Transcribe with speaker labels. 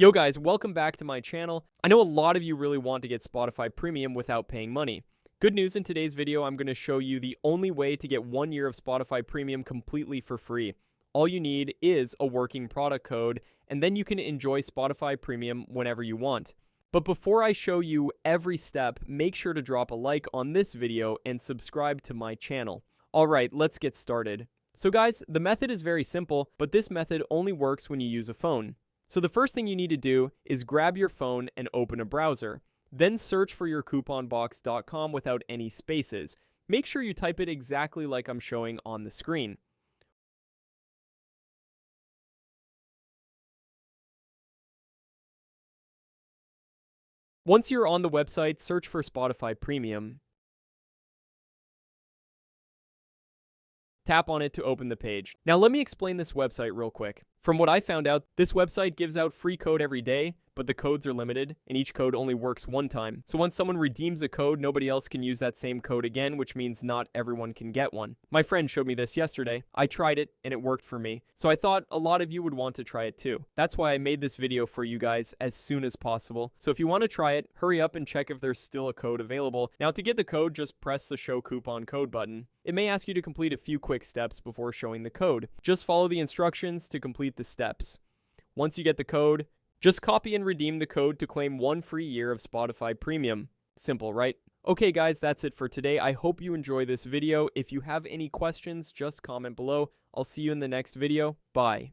Speaker 1: Yo guys, welcome back to my channel. I know a lot of you really want to get Spotify Premium without paying money. Good news, in today's video, I'm going to show you the only way to get 1 year of Spotify Premium completely for free. All you need is a working product code, and then you can enjoy Spotify Premium whenever you want. But before I show you every step, make sure to drop a like on this video and subscribe to my channel. Alright, let's get started. So guys, the method is very simple, but this method only works when you use a phone. So the first thing you need to do is grab your phone and open a browser. Then search for your couponbox.com without any spaces. Make sure you type it exactly like I'm showing on the screen. Once you're on the website, search for Spotify Premium. Tap on it to open the page. Now let me explain this website real quick. From what I found out, this website gives out free code every day, but the codes are limited, and each code only works one time. So once someone redeems a code, nobody else can use that same code again, which means not everyone can get one. My friend showed me this yesterday. I tried it, and it worked for me. So I thought a lot of you would want to try it too. That's why I made this video for you guys as soon as possible. So if you want to try it, hurry up and check if there's still a code available. Now to get the code, just press the Show Coupon Code button. It may ask you to complete a few quick steps before showing the code. Just follow the instructions to complete the steps. Once you get the code, just copy and redeem the code to claim 1 free year of Spotify Premium. Simple, right? Okay guys, that's it for today. I hope you enjoy this video. If you have any questions, just comment below. I'll see you in the next video. Bye.